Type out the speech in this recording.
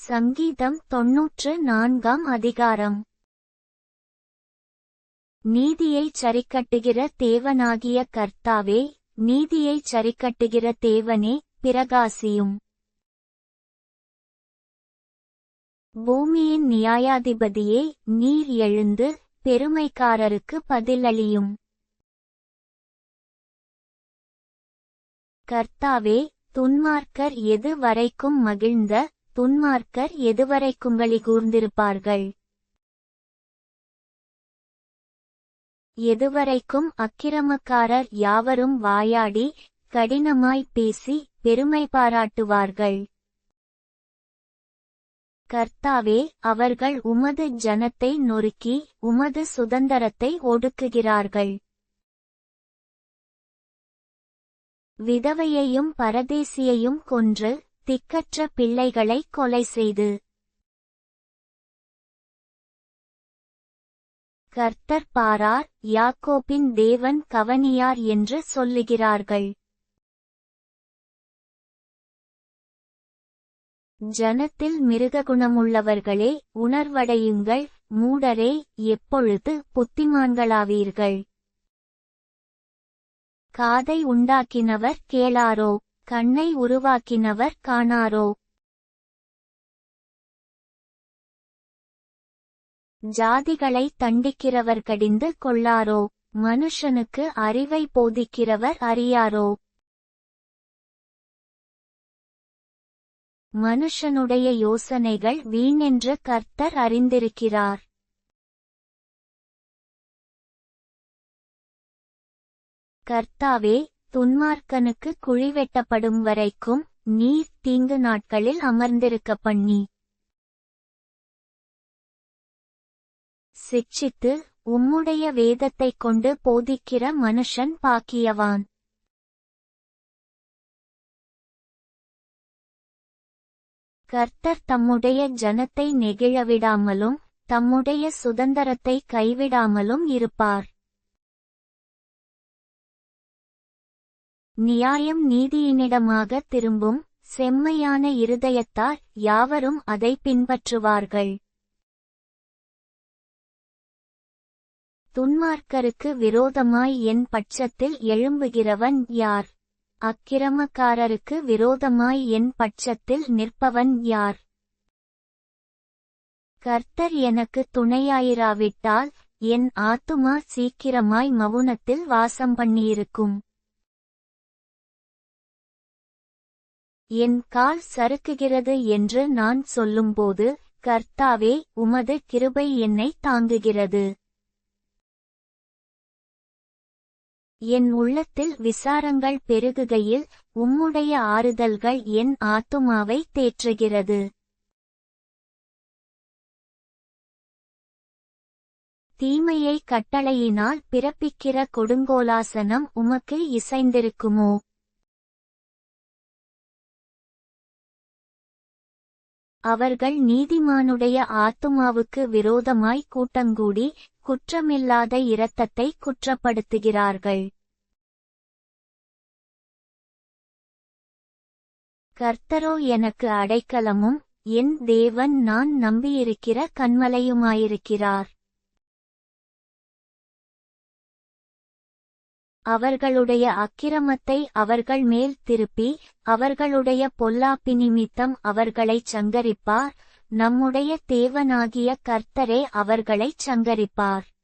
சங்கீதம் 94 அதிகாரம். நீதியைச் சரிக்கட்டுகிற தேவனாகிய கர்த்தாவே, நீதியைச் சரிக்கட்டுகிற தேவனே, பிரகாசியும். பூமியின் நியாயாதிபதியே, நீர் எழுந்து, பெருமைக்காரருக்கு பதிலளியும். கர்த்தாவே, துன்மார்க்கர் எது வரைக்கும் மகிழ்ந்த, துன்மார்க்கர் எதுவரைக்கும் கூர்ந்திருப்பார்கள்? எதுவரைக்கும் அக்கிரமக்காரர் யாவரும் வாயாடி, கடினமாய் பேசி, பெருமை பாராட்டுவார்கள்? கர்த்தாவே, அவர்கள் உமது ஜனத்தை நொறுக்கி, உமது சுதந்தரத்தை ஒடுக்குகிறார்கள். விதவையையும் பரதேசியையும் கொன்று, திக்கற்ற பிள்ளைகளை கொலை செய்து. கர்த்தர் பாரார், யாக்கோபின் தேவன் கவனியார் என்று சொல்லுகிறார்கள். ஜனத்தில் மிருககுணமுள்ளவர்களே, உணர்வடையுங்கள், மூடரே, எப்பொழுது புத்திமான்களாவீர்கள்? காதை உண்டாக்கினவர் கேளாரோ? கண்ணை உருவாக்கினவர் காணாரோ? ஜாதிகளை தண்டிக்கிறவர் கடிந்து கொள்ளாரோ? மனுஷனுக்கு அறிவை போதிக்கிறவர் அறியாரோ? மனுஷனுடைய யோசனைகள் வீணென்று கர்த்தர் அறிந்திருக்கிறார். கர்த்தாவே, துன்மார்க்கனுக்கு குழி வெட்டப்படும் வரைக்கும், நீர் தீங்கு நாட்களில் அமர்ந்திருக்க பண்ணி சிட்சித்து, உம்முடைய வேதத்தைக் கொண்டு போதிக்கிற மனுஷன் பாக்கியவான். கர்த்தர் தம்முடைய ஜனத்தை நெகிழவிடாமலும், தம்முடைய சுதந்தரத்தை கைவிடாமலும் இருப்பார். நியாயம் நீதியினிடமாக திரும்பும், செம்மையான இருதயத்தார் யாவரும் அதை பின்பற்றுவார்கள். துன்மார்க்கருக்கு விரோதமாய் என் பட்சத்தில் எழும்புகிறவன் யார்? அக்கிரமக்காரருக்கு விரோதமாய் என் பட்சத்தில் நிற்பவன் யார்? கர்த்தர் எனக்கு துணையாயிராவிட்டால், என் ஆத்துமா சீக்கிரமாய் மவுனத்தில் வாசம் பண்ணியிருக்கும். என் கால் சறுக்குகிறது என்று நான் சொல்லும்போது, கர்த்தாவே, உமது கிருபை என்னை தாங்குகிறது. என் உள்ளத்தில் விசாரங்கள் பெருகுகையில், உம்முடைய ஆறுதல்கள் என் ஆத்துமாவை தேற்றுகிறது. தீமையை கட்டளையினால் பிறப்பிக்கிற கொடுங்கோலாசனம் உமக்கு இசைந்திருக்குமோ? அவர்கள் நீதிமானுடைய ஆத்துமாவுக்கு விரோதமாய் கூட்டங்கூடி, குற்றமில்லாத இரத்தத்தை குற்றப்படுத்துகிறார்கள். கர்த்தரோ எனக்கு அடைக்கலமும், என் தேவன் நான் நம்பியிருக்கிற கன்மலையுமாயிருக்கிறார். அவர்களுடைய அக்கிரமத்தை அவர்கள் மேல் திருப்பி, அவர்களுடைய பொல்லாப்பினிமித்தம் அவர்களைச் சங்கரிப்பார். நம்முடைய தேவனாகிய கர்த்தரே அவர்களைச் சங்கரிப்பார்.